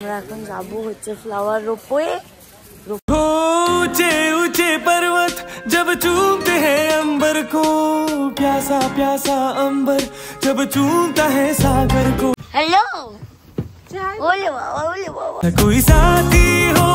আমরা এখন যাবো হচ্ছে फ्लावर रोपवे। ऊंचे ऊंचे पर्वत जब चूमते हैं अंबर को, प्यासा प्यासा अंबर जब चूमता है सागर को। हेलो ओले बाबा ओले बाबा, कोई साथी हो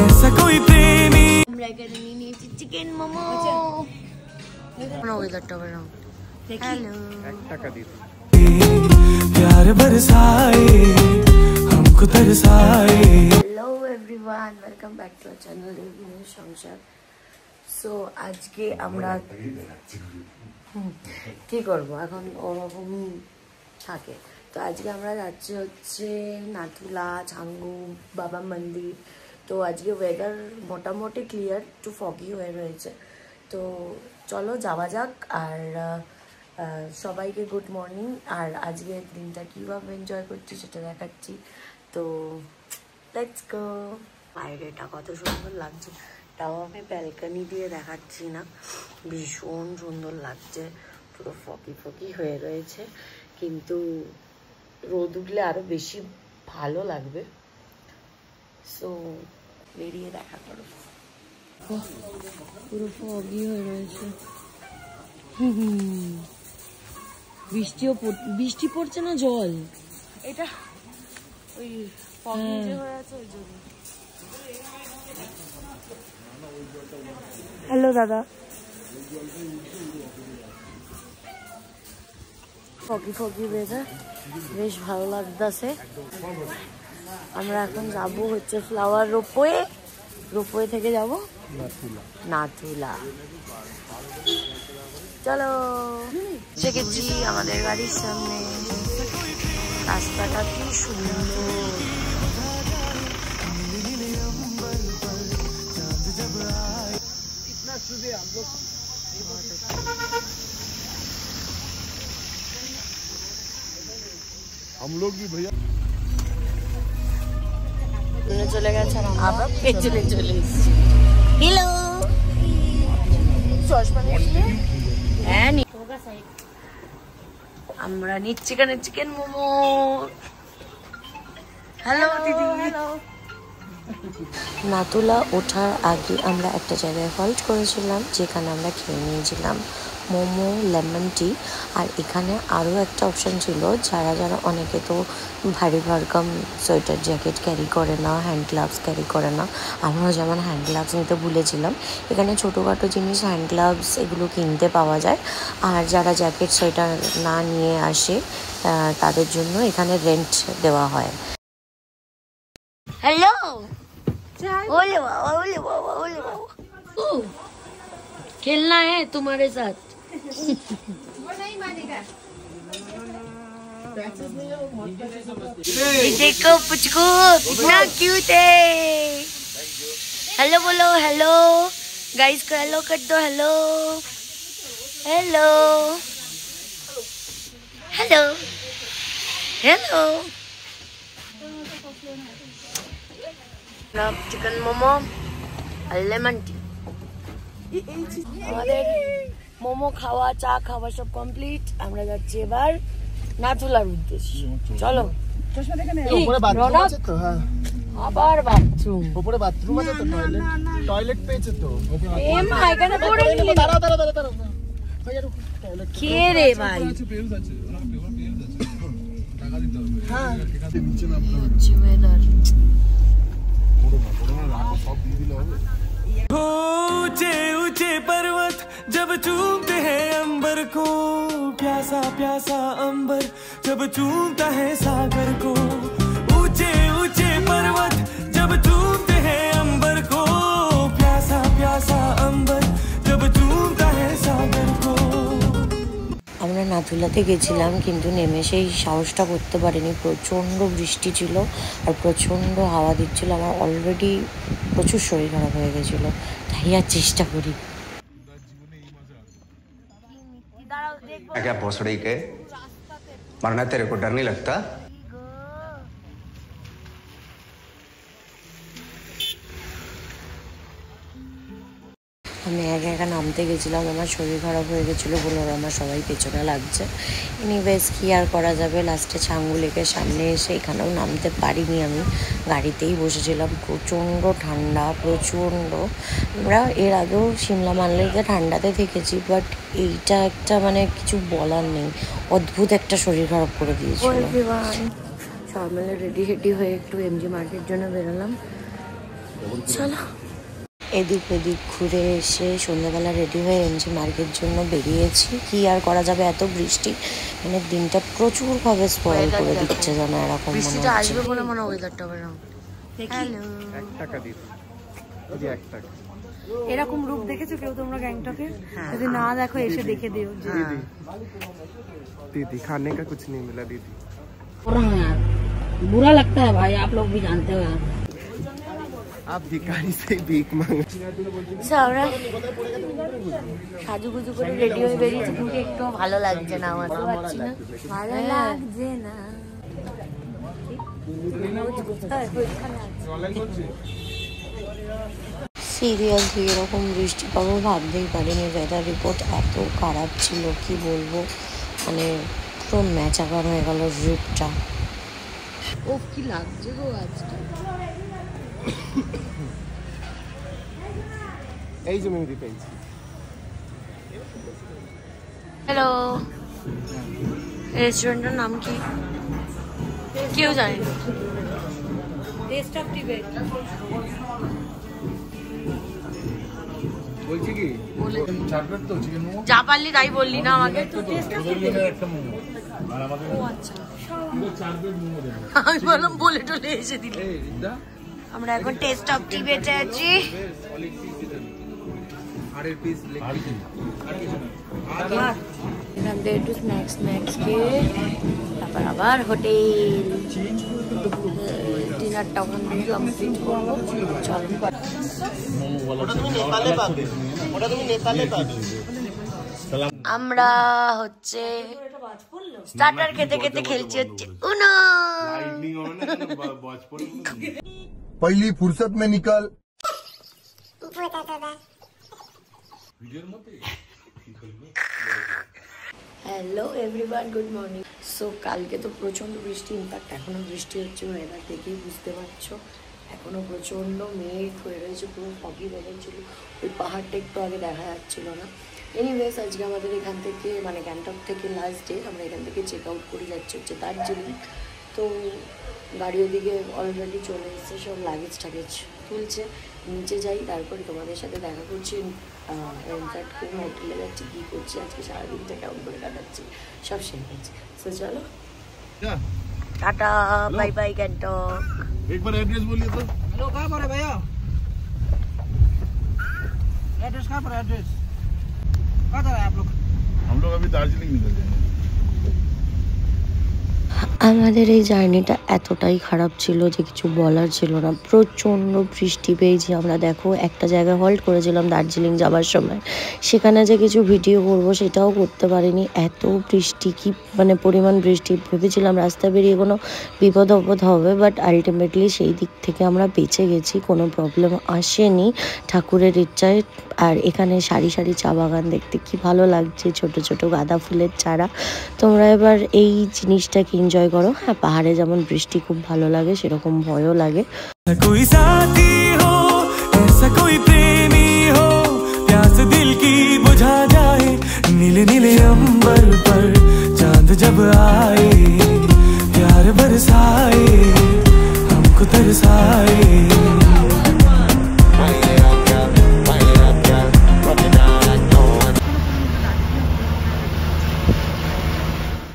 ऐसा कोई प्रेमी। আমরা এখানে নিয়েছি চিকেন মোমো। না ওয়েদারটা বানাও। हेलो प्यार बरसाए हमको तरसाए। Hello everyone, welcome back to our channel review Sansar. So আজকে আমরা কি করব, এখন ওরকমই থাকে। তো আজকে আমরা যাচ্ছি হচ্ছে নাথুলা, ছাঙ্গু, বাবা মন্দির। তো আজকে ওয়েদার মোটামুটি ক্লিয়ার, একটু ফগি হয়ে রয়েছে। তো চলো যাওয়া যাক। আর সবাইকে গুড মর্নিং। আর আজকে দিনটা কীভাবে এনজয় করছি সেটা দেখাচ্ছি। তো লেটস গো। বাইরেটা কত সুন্দর লাগছে, তাও আমি ব্যালকনি দিয়ে দেখাচ্ছি না। ভীষণ সুন্দর লাগছে, পুরো ফকি ফকি হয়ে রয়েছে, কিন্তু রোদ উঠলে আরো বেশি ভালো লাগবে। সো বেরিয়ে দেখা করো। পুরো ফগি হয়ে রয়েছে। বৃষ্টি পড়ছে না, জল এটা ওই ফগি যে হয়ে আছে ওই জন্য। হ্যালো দাদা, ফগি ফগি ওয়েদার, বেশ ভালো লাগতেছে। আমরা এখন যাব হচ্ছে ফ্লাওয়ার রোপওয়ে। রোপওয়ে থেকে যাব নাথুলা। চলো, চেকেছি আমাদের বাড়ির সামনে। রাস্তাটা কি সুন্দর। हम लोग भी भैया চলে গেছে, আবার পেছনে চলে এসেছি। হ্যালো, চশমা নিয়ে হ্যাঁ আমরা নিচ্ছি এখানে চিকেন মোমো। হ্যালো দিদি। নাতুলা ওঠার আগে আমরা একটা জায়গায় হল্ট করেছিলাম, যেখানে আমরা খেয়ে নিয়েছিলাম মোমো, লেমন টি। আর এখানে আরও একটা অপশান ছিল, যারা অনেকে তো ভারী ভরকম সোয়েটার জ্যাকেট ক্যারি করে না, হ্যান্ড গ্লাভস ক্যারি করে না। আমরাও যেমন হ্যান্ড গ্লাভস নিতে ভুলেছিলাম। এখানে ছোটোখাটো জিনিস, হ্যান্ড গ্লাভস এগুলো কিনতে পাওয়া যায়। আর যারা জ্যাকেট সোয়েটার না নিয়ে আসে তাদের জন্য এখানে রেন্ট দেওয়া হয়। हेलो ओले बाबा ओले बाबा ओले बाबा, खेलना है तुम्हारे साथ। देखो पुचकू कितना क्यूट है। हेलो बोलो, हेलो गाइस को हेलो कर दो। Hello hello hello hello. Chicken momo আর লেমন টি। আমাদের মোমো খাওয়া, চা খাওয়া সব কমপ্লিট। আমরা যাচ্ছি এবার নাথুলার উদ্দেশ্যে। চলো। আবার বাথরুম, উপরে বাথরুম আছে তো, টয়লেট পেয়েছে তো। এখানে করে কে রে ভাই। ऊंचे ऊंचे पर्वत जब चूमते हैं अंबर को, प्यासा प्यासा अंबर जब चूमता है सागर को। ऊंचे ऊंचे पर्वत जब चूमते हैं अंबर को, प्यासा प्यासा अंबर जब चूमता है सागर को। আমরা নাথুলাতে গেছিলাম, কিন্তু নেমে সেই সাহসটা করতে পারিনি। প্রচণ্ড বৃষ্টি ছিল আর প্রচণ্ড হাওয়া দিচ্ছিল। আমার অলরেডি প্রচুর শরীর খারাপ হয়ে গেছিলো, তাই আর চেষ্টা করি। क्या भोसड़ी के मरना, तेरे को डर नहीं लगता? আমি একা একা নামতে গেছিলাম, আমার শরীর খারাপ হয়ে গেছিলো বলে আমার সবাই পেছনে লাগছে। এনিওয়েজ কী আর করা যাবে, লাস্টে ছাঙ্গু লেকের সামনে এসে এখানেও নামতে পারিনি, আমি গাড়িতেই বসেছিলাম। প্রচণ্ড ঠান্ডা, প্রচণ্ড। আমরা এর আগেও সিমলা মানালিতে ঠান্ডাতে থেকেছি, বাট এইটা একটা মানে কিছু বলার নেই, অদ্ভুত একটা শরীর খারাপ করে দিয়েছিল। সবাই মিলে রেডি হয়ে একটু এমজি মার্কেট জন্য বেরোলাম। চলো এদিক ওদিক ঘুরে এসে সন্ধ্যাবেলা রেডি হয়ে এমজি মার্কেট জন্য বেরিয়েছি। কি আর করা যাবে, এত বৃষ্টি, মানে দিনটা প্রচুরভাবে স্পয়েল করে দিচ্ছে যেন এরকম মনে হচ্ছে। আসবে বলে মনে ওয়েদারটা বেরোম। হ্যালো, 1 টাকা দিন, এই 1 টাকা। এরকম রূপ দেখেছো কেউ তোমরা গ্যাংটকে? যদি না দেখো এসে দেখে দিও। दीदी खाने का कुछ नहीं मिला दीदी। बुरा लगता है भाई, आप लोग भी जानते हो। आप भिखारी से भीख मांगे। আমরা সাজুগুজু করে রেডি হয়ে বেরিয়েছি, কিন্তু একটু ভালো লাগছে না, আমার তো পারছি না, ভালো লাগছে না। সিরিয়াসলি এরকম বৃষ্টি পাবো ভাবতেই পারিনি। ওয়েদার রিপোর্ট এত খারাপ ছিল, কি বলবো, মানে পুরো ম্যাচাকার হয়ে গেল রূপটা। ও কি লাগছে গো আজকে। এই যে মেহেদি পেয়েছি। হ্যালো, রেস্টুরেন্টের নাম কি কেউ জানে না? Test of Tibet. বলছি কি চারবার তো চিকেন মোমো যা পারলি তাই বললি না আমাকে। একটা মোমো আর আমাদের ও আচ্ছা, চারবার মোমো দেন। আমি বললাম বলে টলে এসে দিল। এই রিদা, আমরা এখন টেস্ট অফ টিবেটে আছি। অলিভ পিস দেন, আরের পিস লেগ পিস আর কিছু না। এখান থেকে একটু স্ন্যাক্স খেয়ে তারপর আবার হোটেল, ডিনারটা ওখান থেকে কমপ্লিট করবো। চলো, আমরা হচ্ছে স্টার্টার খেতে খেতে খেলছি হচ্ছে উনো। पहली फुर्सत में निकल। Hello everyone, good morning. So কালকে তো প্রচণ্ড বৃষ্টি, ইনফ্যাক্ট এখনও বৃষ্টি হচ্ছে, ওয়েদার দেখেই বুঝতে পারছো এখনও প্রচণ্ড মেঘ হয়ে রয়েছে, পুরো ফগি ওয়েদার ছিল। ওই পাহাড়টা একটু আগে দেখা যাচ্ছিল না। এনিওয়েজ আজকে আমাদের এখান থেকে মানে গ্যাংটক থেকে লাস্ট ডে, আমরা এখান থেকে চেক আউট করে যাচ্ছি হচ্ছে দার্জিলিং। তো গাড়ি ওদিকে অলরেডি চলে এসেছে, সব লাগেজ টাগেজ তুলছে, নিচে যাই, তারপরে তোমাদের সাথে দেখা করছি। ইনফ্যাক্ট কোন হোটেলে যাচ্ছি, কী করছি, আজকে সারাদিনটা কেমন করে কাটাচ্ছি সব শেয়ার করছি। সো চলো, টাটা, বাই বাই গ্যাংটক। एक बार एड्रेस बोलिए तो। हेलो, कहाँ पर है भैया? एड्रेस कहाँ पर है? एड्रेस कहाँ जा रहे हैं आप लोग? हम लोग अभी दार्जिलिंग निकल जाएंगे। আমাদের এই জার্নিটা এতটাই খারাপ ছিল যে কিছু বলার ছিল না। প্রচণ্ড বৃষ্টি পেয়েছি আমরা। দেখো, একটা জায়গায় হল্ট করেছিলাম দার্জিলিং যাওয়ার সময়, সেখানে যে কিছু ভিডিও করব সেটাও করতে পারিনি, এত বৃষ্টি, কি মানে পরিমাণ বৃষ্টি। ভেবেছিলাম রাস্তায় বেরিয়ে কোনো বিপদ আপদ হবে, বাট আলটিমেটলি সেই দিক থেকে আমরা বেঁচে গেছি, কোনো প্রবলেম আসেনি ঠাকুরের ইচ্ছায়। আর এখানে সারি সারি চা বাগান দেখতে কি ভালো লাগছে, ছোট ছোট গাঁদা ফুলের চারা। তোমরা এবার এই জিনিসটাকে এনজয় করো। হ্যাঁ, পাহাড়ে যেমন বৃষ্টি খুব ভালো লাগে, সেরকম ভয়ও লাগে। कोई साथी हो, ऐसा कोई प्रेमी हो, प्यास दिल की बुझा जाए, नीले नीले अंबर पर चांद जब आए, प्यार बरसाए, हमको तरसाए।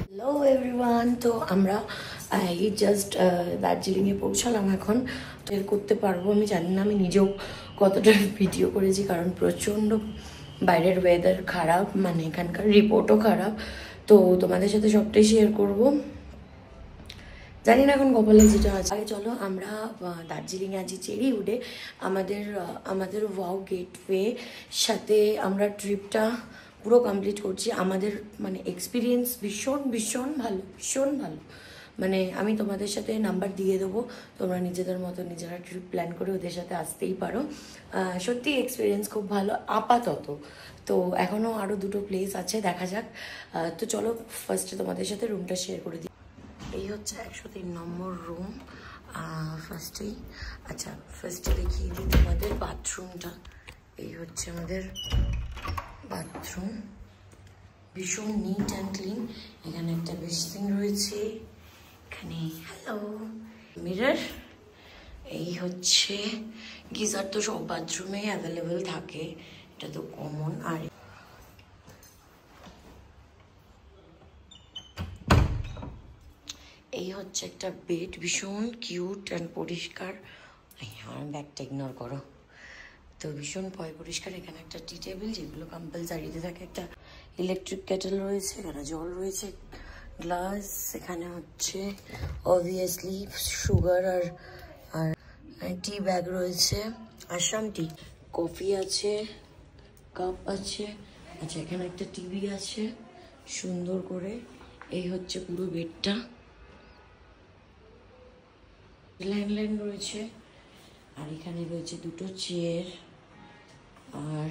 হ্যালো এভরিওয়ান, তো আমরা এই জাস্ট দার্জিলিংয়ে পৌঁছালাম। এখন এর করতে পারবো আমি জানি না, আমি নিজেও কতটা ভিডিও করেছি, কারণ প্রচণ্ড বাইরের ওয়েদার খারাপ, মানে এখানকার রিপোর্টও খারাপ। তো তোমাদের সাথে সবটাই শেয়ার করব, জানি না এখন কপালে যেটা আছে। আগে চলো, আমরা দার্জিলিংয়ে আছি চেরিউডে, আমাদের ওয়াও গেটওয়ে সাথে আমরা ট্রিপটা পুরো কমপ্লিট করছি। আমাদের মানে এক্সপিরিয়েন্স ভীষণ ভীষণ ভালো, ভীষণ ভালো। মানে আমি তোমাদের সাথে নাম্বার দিয়ে দেবো, তোমরা নিজেদের মতো নিজেরা ট্রিপ প্ল্যান করে ওদের সাথে আসতেই পারো। সত্যি এক্সপিরিয়েন্স খুব ভালো আপাতত। তো এখনও আরও দুটো প্লেস আছে, দেখা যাক। তো চলো ফার্স্টে তোমাদের সাথে রুমটা শেয়ার করে দিই। এই হচ্ছে 103 নম্বর রুম ফার্স্টেই। আচ্ছা ফার্স্টে দেখিয়ে দিই তোমাদের বাথরুমটা। এই হচ্ছে আমাদের বাথরুম, ভীষণ নিট অ্যান্ড ক্লিন। এখানে একটা বেসিন রয়েছে, এখানে হ্যালো মিরর। এই হচ্ছে গিজার, তো সব বাথরুমে অ্যাভেলেবেল থাকে, এটা তো কমন। আর এই হচ্ছে একটা বেড, ভীষণ কিউট অ্যান্ড পরিষ্কার। আমার ব্যাগটা ইগনোর করো। তো ভীষণ পরিষ্কার। এখানে একটা টি টেবিল, যেগুলো কম্পালসারিতে থাকে। একটা ইলেকট্রিক কেটেল রয়েছে, এখানে জল রয়েছে, গ্লাস। এখানে হচ্ছে অবভিয়াসলি সুগার আর টি ব্যাগ রয়েছে, আসাম টি। কফি আছে, কাপ আছে। আচ্ছা এখানে একটা টিভি আছে সুন্দর করে। এই হচ্ছে পুরো বেডটা, ল্যান্ডলাইন রয়েছে। আর এখানে রয়েছে দুটো চেয়ার, আর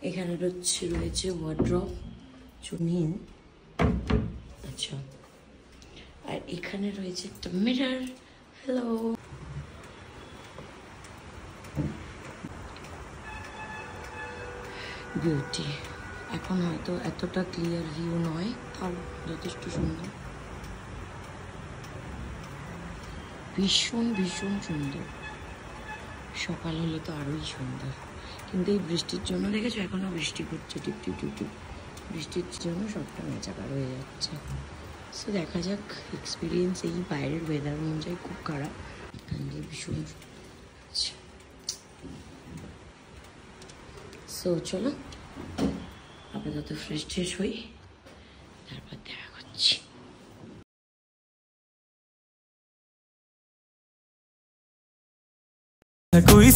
এখানে রয়েছে ওয়ার্ড্রপ চুনিন। আচ্ছা আর এখানে রয়েছে একটা মিরর। Hello, beauty. এখন হয়তো এতটা ক্লিয়ার ভিউ নয়, তাও যথেষ্ট সুন্দর, ভীষণ ভীষণ সুন্দর। সকাল হলে তো আরোই সুন্দর, কিন্তু এই বৃষ্টির জন্য দেখেছো এখনো বৃষ্টি পড়ছে, টিপ টিপ টিপ টিপ। বৃষ্টির জন্য সবটা মেচাকার হয়ে যাচ্ছে। সো দেখা যাক, এক্সপিরিয়েন্স এই বাইরের ওয়েদার অনুযায়ী খুব খারাপ, ভীষণ। সো চলো আপাতত ফ্রেশ ট্রেশ হই, তারপর দেখা করছি। कोई